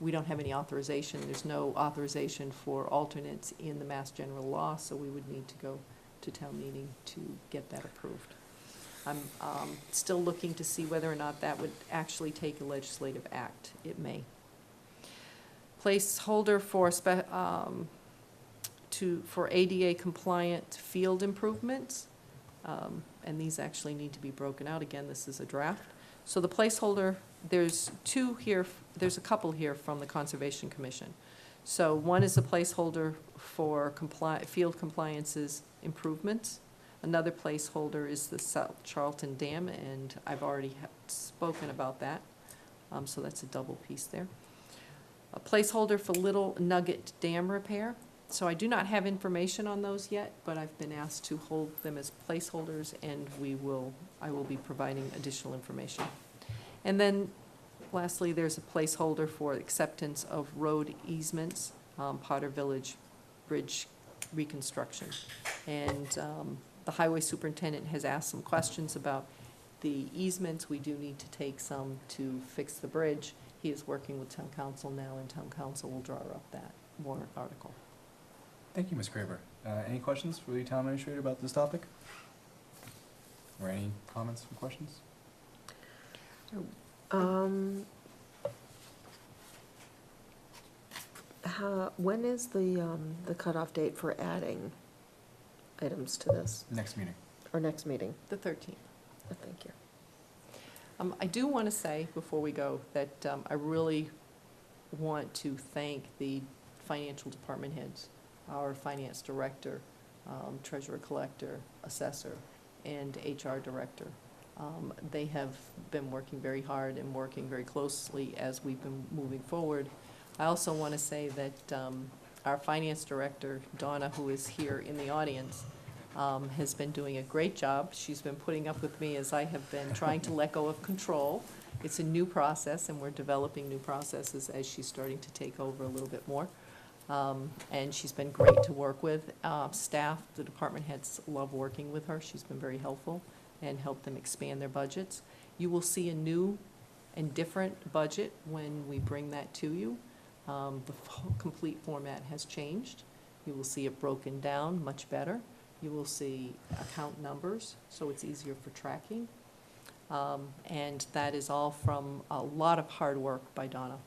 [SPEAKER 5] We don't have any authorization. There's no authorization for alternates in the Mass General Law, so we would need to go to town meeting to get that approved. I'm still looking to see whether or not that would actually take a legislative act. It may. Placeholder for for ADA compliant field improvements, and these actually need to be broken out. Again, this is a draft. So the placeholder, there's 2 here, there's a couple here from the Conservation Commission. So one is a placeholder for field compliances improvements. Another placeholder is the South Charlton Dam, and I've already spoken about that. So that's a double piece there. A placeholder for Little Nugget Dam repair. So I do not have information on those yet, but I've been asked to hold them as placeholders, and I will be providing additional information. And then lastly, there's a placeholder for acceptance of road easements, Potter Village Bridge reconstruction. And the highway superintendent has asked some questions about the easements. We do need to take some to fix the bridge. He is working with town council now, and town council will draw up that warrant article.
[SPEAKER 1] Thank you, Ms. Craver. Any questions for the town administrator about this topic? Or any comments or questions?
[SPEAKER 10] When is the cutoff date for adding items to this,
[SPEAKER 1] Next meeting.
[SPEAKER 10] or next meeting?
[SPEAKER 5] The 13th.
[SPEAKER 10] Oh, thank you.
[SPEAKER 5] I do want to say, before we go, that I really want to thank the financial department heads, our finance director, treasurer collector, assessor, and HR director. They have been working very hard and working very closely as we've been moving forward. I also want to say that our finance director, Donna, who is here in the audience, has been doing a great job. She's been putting up with me as I have been trying to let go of control. It's a new process, and we're developing new processes as she's starting to take over a little bit more. And she's been great to work with. Staff, the department heads love working with her. She's been very helpful and helped them expand their budgets. You will see a new and different budget when we bring that to you. The complete format has changed. You will see it broken down much better. You will see account numbers, so it's easier for tracking. And that is all from a lot of hard work by Donna.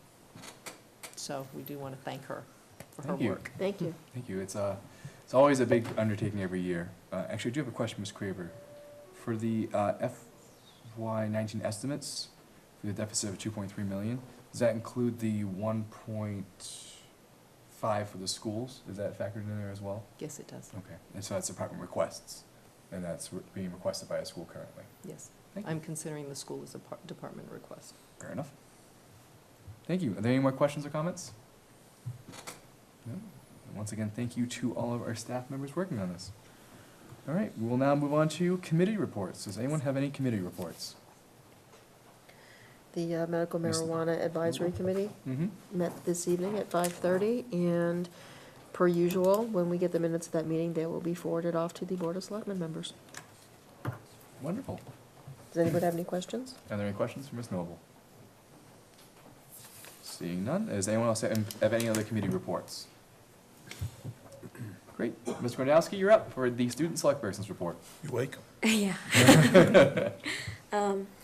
[SPEAKER 5] So we do want to thank her for her
[SPEAKER 1] Thank you.
[SPEAKER 5] work.
[SPEAKER 10] Thank you.
[SPEAKER 1] Thank you. It's always a big undertaking every year. Actually, I do have a question, Ms. Craver. For the FY19 estimates, for the deficit of 2.3 million, does that include the 1.5 for the schools? Is that factored in there as well?
[SPEAKER 5] Yes, it does.
[SPEAKER 1] Okay, and so that's department requests. And that's being requested by a school currently.
[SPEAKER 5] Yes.
[SPEAKER 1] Thank you.
[SPEAKER 5] I'm considering the school as a department request.
[SPEAKER 1] Fair enough. Thank you. Are there any more questions or comments? No? And once again, thank you to all of our staff members working on this. All right, we will now move on to committee reports. Does anyone have any committee reports?
[SPEAKER 10] The Medical
[SPEAKER 1] Yes.
[SPEAKER 10] Marijuana Advisory Committee
[SPEAKER 1] Mm-hmm.
[SPEAKER 10] met this evening at 5:30, and per usual, when we get the minutes of that meeting, they will be forwarded off to the Board of Selectmen members.
[SPEAKER 1] Wonderful.
[SPEAKER 10] Does anybody have any questions?
[SPEAKER 1] Are there any questions for Ms. Noble? Seeing none, does anyone else have any other committee reports? Great. Mr. Gronowski, you're up for the Student Select Persons Report.
[SPEAKER 2] You awake?
[SPEAKER 4] Yeah.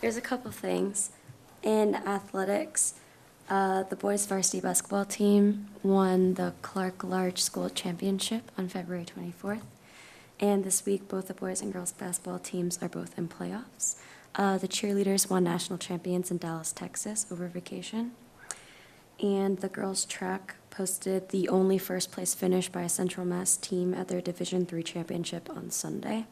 [SPEAKER 4] There's a couple things. In athletics, the boys varsity basketball team won the Clark Large School Championship on February 24th. And this week, both the boys and girls basketball teams are both in playoffs. The cheerleaders won national champions in Dallas, Texas over vacation. And the girls track posted the only first place finish by a Central Mass team at their Division III championship on Sunday.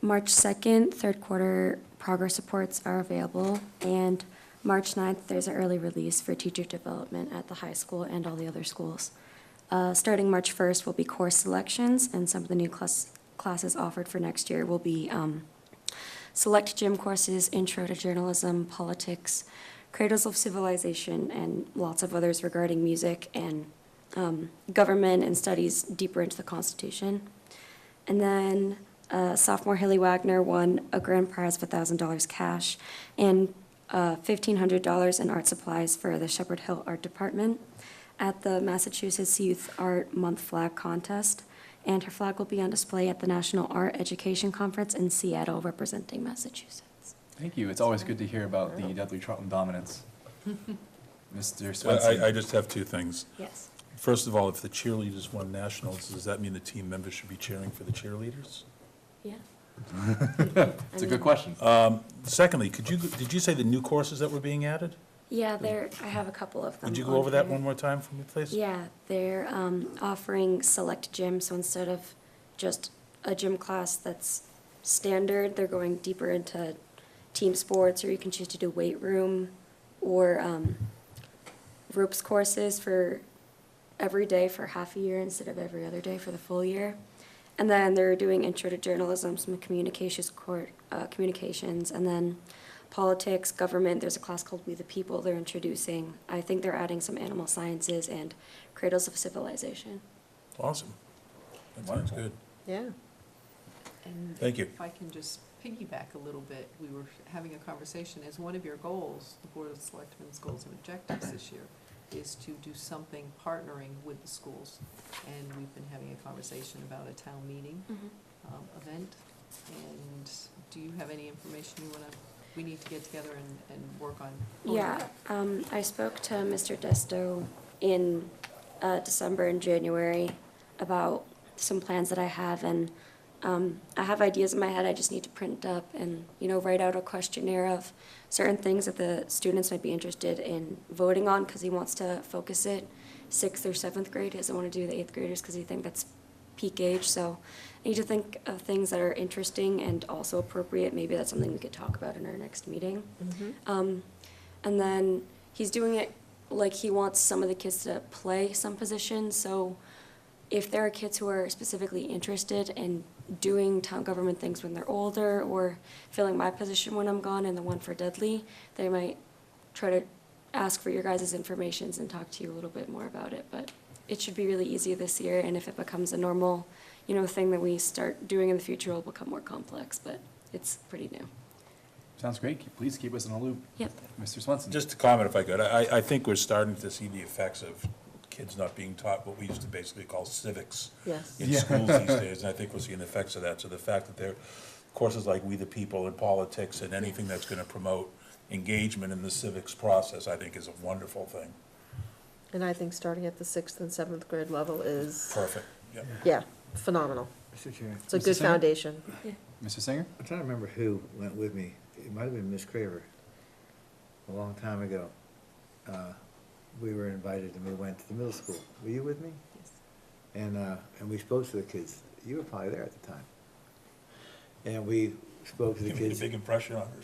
[SPEAKER 4] March 2nd, third quarter progress reports are available, and March 9th, there's an early release for teacher development at the high school and all the other schools. Starting March 1st will be course selections, and some of the new classes offered for next year will be select gym courses, intro to journalism, politics, cradles of civilization, and lots of others regarding music and government and studies deeper into the Constitution. And then sophomore Haley Wagner won a grand prize of $1,000 cash and $1,500 in art supplies for the Shepherd Hill Art Department at the Massachusetts Youth Art Month Flag Contest. And her flag will be on display at the National Art Education Conference in Seattle, representing Massachusetts.
[SPEAKER 1] Thank you. It's always good to hear about the Dudley Charlton dominance. Mr. Swenson.
[SPEAKER 2] I just have two things.
[SPEAKER 4] Yes.
[SPEAKER 2] First of all, if the cheerleaders won nationals, does that mean the team members should be cheering for the cheerleaders?
[SPEAKER 4] Yeah.
[SPEAKER 1] It's a good question.
[SPEAKER 2] Secondly, did you say the new courses that were being added?
[SPEAKER 4] Yeah, I have a couple of them.
[SPEAKER 2] Would you
[SPEAKER 4] on
[SPEAKER 2] go over that
[SPEAKER 4] here.
[SPEAKER 2] one more time for me, please?
[SPEAKER 4] Yeah, they're offering select gym, so instead of just a gym class that's standard, they're going deeper into team sports, or you can choose to do weight room or ropes courses for every day for half a year instead of every other day for the full year. And then they're doing intro to journalism, some communications, and then politics, government. There's a class called We the People they're introducing. I think they're adding some animal sciences and cradles of civilization.
[SPEAKER 2] Awesome. That sounds good.
[SPEAKER 10] Yeah.
[SPEAKER 5] And
[SPEAKER 2] Thank you.
[SPEAKER 5] if I can just piggyback a little bit, we were having a conversation, as one of your goals, the Board of Selectmen's goals and objectives this year, is to do something partnering with the schools. And we've been having a conversation about a town meeting event. And do you have any information we need to get together and work on?
[SPEAKER 4] Yeah, I spoke to Mr. Desto in December and January about some plans that I have, and I have ideas in my head. I just need to print up and, write out a questionnaire of certain things that the students might be interested in voting on, because he wants to focus it 6th or 7th grade. He doesn't want to do the 8th graders because he thinks that's peak age. So I need to think of things that are interesting and also appropriate. Maybe that's something we could talk about in our next meeting. And then he's doing it like he wants some of the kids to play some positions. So if there are kids who are specifically interested in doing town government things when they're older, or filling my position when I'm gone and the one for Dudley, they might try to ask for your guys' information and talk to you a little bit more about it. But it should be really easy this year, and if it becomes a normal, thing that we start doing in the future, it'll become more complex, but it's pretty new.
[SPEAKER 1] Sounds great. Please keep us in the loop.
[SPEAKER 4] Yep.
[SPEAKER 1] Mr. Swenson.
[SPEAKER 2] Just to comment if I could, I think we're starting to see the effects of kids not being taught what we used to basically call civics
[SPEAKER 10] Yes.
[SPEAKER 2] in schools these days, and I think we're seeing the effects of that. So the fact that there are courses like We the People and politics and anything that's going to promote engagement in the civics process, I think is a wonderful thing.
[SPEAKER 10] And I think starting at the 6th and 7th grade level is,
[SPEAKER 2] Perfect, yeah.
[SPEAKER 10] yeah, phenomenal.
[SPEAKER 3] Mr. Chair,
[SPEAKER 10] It's a
[SPEAKER 1] Mr.
[SPEAKER 10] good
[SPEAKER 1] Singer?
[SPEAKER 10] foundation.
[SPEAKER 1] Mr. Singer?
[SPEAKER 3] I'm trying to remember who went with me. It might have been Miss Craver. A long time ago. We were invited and we went to the middle school. Were you with me?
[SPEAKER 5] Yes.
[SPEAKER 3] And we spoke to the kids. You were probably there at the time. And we spoke to the
[SPEAKER 2] You made a
[SPEAKER 3] kids.
[SPEAKER 2] big impression on her.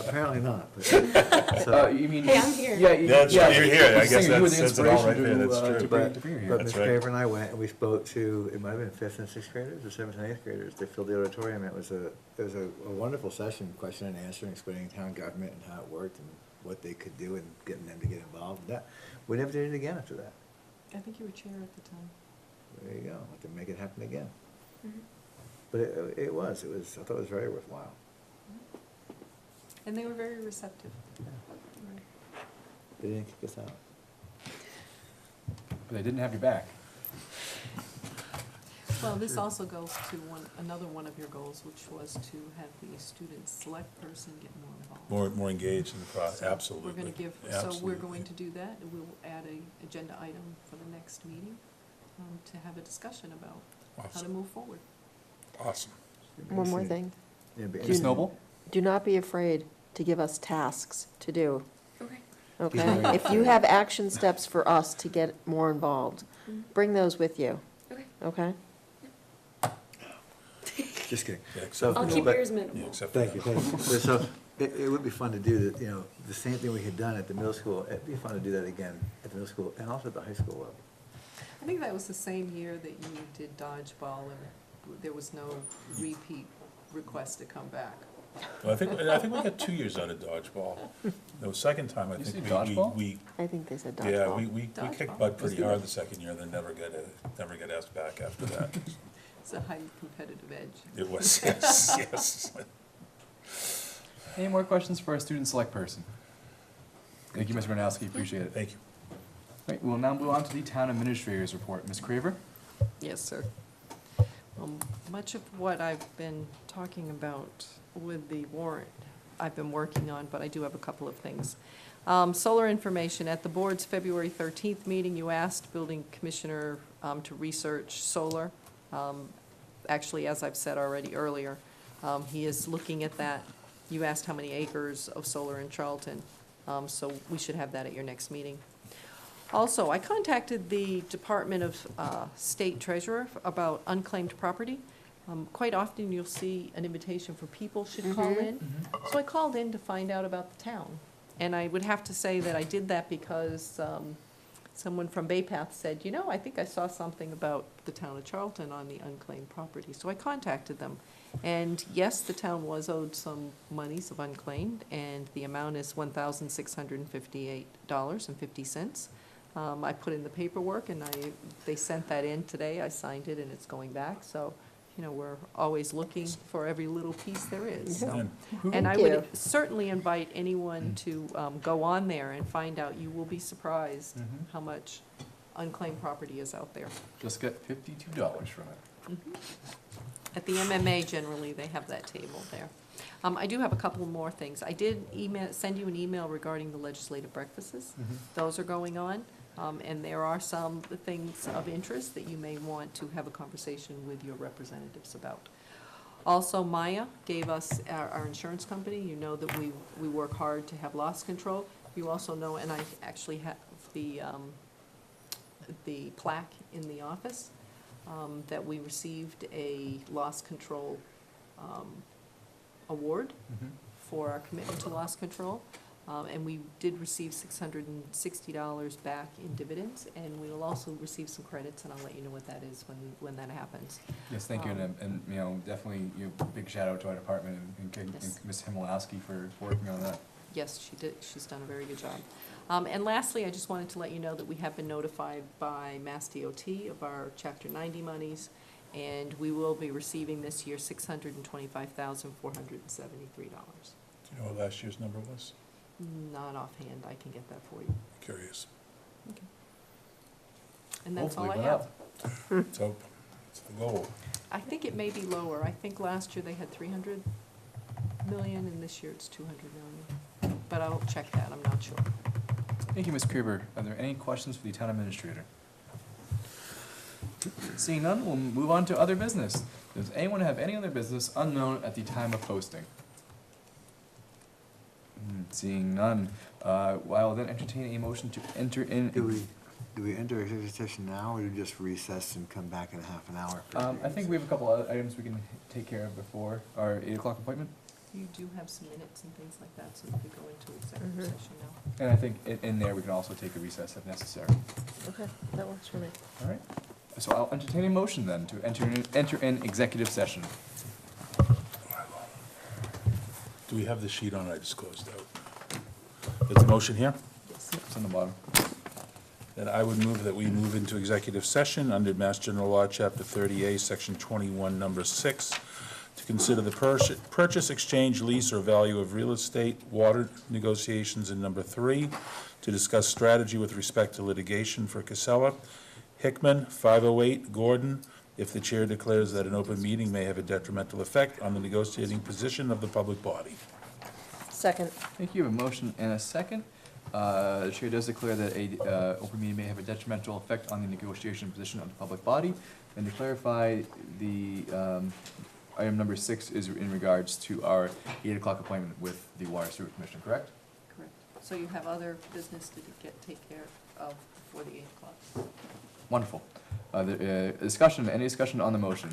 [SPEAKER 3] Apparently not, but, so,
[SPEAKER 1] You mean?
[SPEAKER 4] Hey, I'm here.
[SPEAKER 1] Yeah,
[SPEAKER 2] That's right, you're here. I
[SPEAKER 1] just
[SPEAKER 2] guess
[SPEAKER 1] saying, you were
[SPEAKER 2] that
[SPEAKER 1] the
[SPEAKER 2] says it all right
[SPEAKER 1] inspiration
[SPEAKER 2] there. That's
[SPEAKER 1] to,
[SPEAKER 2] true.
[SPEAKER 1] to bring her here.
[SPEAKER 3] but
[SPEAKER 2] That's
[SPEAKER 3] Ms.
[SPEAKER 2] right.
[SPEAKER 3] Craver and I went and we spoke to, it might have been fifth and sixth graders, or seventh and eighth graders. They filled the auditorium. It was a wonderful session, question and answer, explaining town government and how it worked and what they could do and getting them to get involved. We never did it again after that.
[SPEAKER 5] I think you were chair at the time.
[SPEAKER 3] There you go. Let them make it happen again.
[SPEAKER 4] Mhm.
[SPEAKER 3] But it was, I thought it was very worthwhile.
[SPEAKER 5] And they were very receptive.
[SPEAKER 3] They didn't kick us out.
[SPEAKER 1] But they didn't have your back.
[SPEAKER 5] Well, this also goes to another one of your goals, which was to have the student select person get more involved.
[SPEAKER 2] More engaged in the process,
[SPEAKER 5] So
[SPEAKER 2] absolutely.
[SPEAKER 5] We're gonna give, so we're
[SPEAKER 2] Absolutely.
[SPEAKER 5] going to do that, and we'll add a agenda item for the next meeting, to have a discussion about how to
[SPEAKER 2] Awesome.
[SPEAKER 5] move forward.
[SPEAKER 2] Awesome.
[SPEAKER 10] One more thing.
[SPEAKER 3] Yeah, but
[SPEAKER 1] Ms. Noble?
[SPEAKER 10] Do not be afraid to give us tasks to do,
[SPEAKER 4] Okay.
[SPEAKER 10] okay? If you have action steps for us to get more involved, bring those with you,
[SPEAKER 4] Okay.
[SPEAKER 10] okay?
[SPEAKER 3] Just kidding.
[SPEAKER 2] Yeah, except
[SPEAKER 3] So,
[SPEAKER 2] for-
[SPEAKER 4] I'll keep
[SPEAKER 3] but-
[SPEAKER 4] yours
[SPEAKER 2] Yeah,
[SPEAKER 4] minimal.
[SPEAKER 2] except for
[SPEAKER 3] Thank you,
[SPEAKER 2] that.
[SPEAKER 3] thank you. But so, it would be fun to do the same thing we had done at the middle school. It'd be fun to do that again at the middle school and also at the high school level.
[SPEAKER 5] I think that was the same year that you did dodgeball, and there was no repeat request to come back.
[SPEAKER 2] Well, I think we got 2 years out of dodgeball. The second time, I
[SPEAKER 1] You
[SPEAKER 2] think
[SPEAKER 1] say dodgeball?
[SPEAKER 2] we,
[SPEAKER 10] I think they said
[SPEAKER 2] yeah,
[SPEAKER 10] dodgeball.
[SPEAKER 2] we kicked
[SPEAKER 5] Dodgeball.
[SPEAKER 2] butt pretty hard the second year, then never got asked back after that.
[SPEAKER 5] It's a highly competitive edge.
[SPEAKER 2] It was, yes, yes.
[SPEAKER 1] Any more questions for our student select person? Thank you, Ms. Gronowski, appreciate it.
[SPEAKER 2] Thank you.
[SPEAKER 1] Right, we'll now move on to the town administrator's report. Ms. Craver?
[SPEAKER 5] Yes, sir. Much of what I've been talking about with the warrant, I've been working on, but I do have a couple of things. Solar information, at the board's February 13th meeting, you asked building commissioner to research solar. Actually, as I've said already earlier, he is looking at that. You asked how many acres of solar in Charlton, so we should have that at your next meeting. Also, I contacted the Department of State Treasurer about unclaimed property. Quite often, you'll see an invitation for people should call in. So I called in to find out about the town. And I would have to say that I did that because someone from Bay Path said, you know, I think I saw something about the town of Charlton on the unclaimed property. So I contacted them. And yes, the town was owed some monies of unclaimed, and the amount is $1,658.50. I put in the paperwork, and they sent that in today. I signed it, and it's going back. So, you know, we're always looking for every little piece there is, so.
[SPEAKER 2] And
[SPEAKER 5] And I
[SPEAKER 10] Thank
[SPEAKER 5] would
[SPEAKER 10] you.
[SPEAKER 5] certainly invite anyone to go on there and find out. You will be surprised how much unclaimed property is out there.
[SPEAKER 1] Just got $52 from it.
[SPEAKER 5] At the MMA, generally, they have that table there. I do have a couple more things. I did send you an email regarding the legislative breakfasts. Those are going on, and there are some things of interest that you may want to have a conversation with your representatives about. Also, Maya gave us our insurance company. You know that we work hard to have loss control. You also know, and I actually have the plaque in the office, that we received a loss control award for our commitment to loss control. And we did receive $660 back in dividends, and we will also receive some credits, and I'll let you know what that is when that happens.
[SPEAKER 1] Yes, thank you, and, you know, definitely, big shout out to our department and
[SPEAKER 5] Yes.
[SPEAKER 1] Ms. Himmelowski for working on that.
[SPEAKER 5] Yes, she did, she's done a very good job. And lastly, I just wanted to let you know that we have been notified by Mass DOT of our Chapter 90 monies, and we will be receiving this year $625,473.
[SPEAKER 2] do you know what last year's number was?
[SPEAKER 5] Not offhand, I can get that for you.
[SPEAKER 2] Curious.
[SPEAKER 5] And that's all I
[SPEAKER 1] Hopefully it went
[SPEAKER 5] have.
[SPEAKER 1] up.
[SPEAKER 2] So, it's the goal.
[SPEAKER 5] I think it may be lower. I think last year they had 300 million, and this year it's 200 million. But I'll check that, I'm not sure.
[SPEAKER 1] Thank you, Ms. Krueger. Are there any questions for the town administrator? Seeing none, we'll move on to other business. Does anyone have any other business unknown at the time of posting? Seeing none, I will then entertain a motion to enter in.
[SPEAKER 3] Do we, Do we enter executive session now, or do we just recess and come back in a half an hour? for
[SPEAKER 1] I
[SPEAKER 3] executive
[SPEAKER 1] think we have a couple other items we can take care of before our 8 o'clock appointment.
[SPEAKER 5] You do have some minutes and things like that, so you could go into executive session now.
[SPEAKER 1] And I think in there, we can also take a recess if necessary.
[SPEAKER 10] Okay, that works for me.
[SPEAKER 1] All right. So I'll entertain a motion then to enter in executive session.
[SPEAKER 2] Do we have the sheet on? I just closed out. There's a motion here?
[SPEAKER 1] It's on the bottom.
[SPEAKER 2] Then I would move that we move into executive session under Mass General Law, Chapter 30A, Section 21, Number 6, to consider the purchase, exchange, lease, or value of real estate, water negotiations, and number 3, to discuss strategy with respect to litigation for Casella, Hickman, 508, Gordon, if the chair declares that an open meeting may have a detrimental effect on the negotiating position of the public body.
[SPEAKER 10] Second.
[SPEAKER 1] Thank you. A motion and a second. The chair does declare that a open meeting may have a detrimental effect on the negotiation position of the public body. And to clarify, the item number 6 is in regards to our 8 o'clock appointment with the Water Sewer Commission, correct?
[SPEAKER 5] Correct. So you have other business to take care of before the 8 o'clock.
[SPEAKER 1] Wonderful. Any discussion on the motion?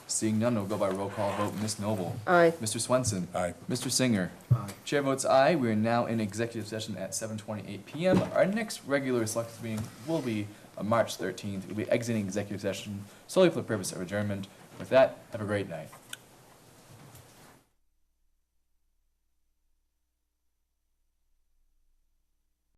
[SPEAKER 1] Seeing none, we'll go by roll call vote. Ms. Noble?
[SPEAKER 10] Aye.
[SPEAKER 1] Mr. Swenson?
[SPEAKER 2] Aye.
[SPEAKER 1] Mr. Singer?
[SPEAKER 3] Aye.
[SPEAKER 1] Chair votes aye. We are now in executive session at 7:28 PM. Our next regular select meeting will be on March 13th. We'll be exiting executive session solely for the purpose of adjournment. With that, have a great night.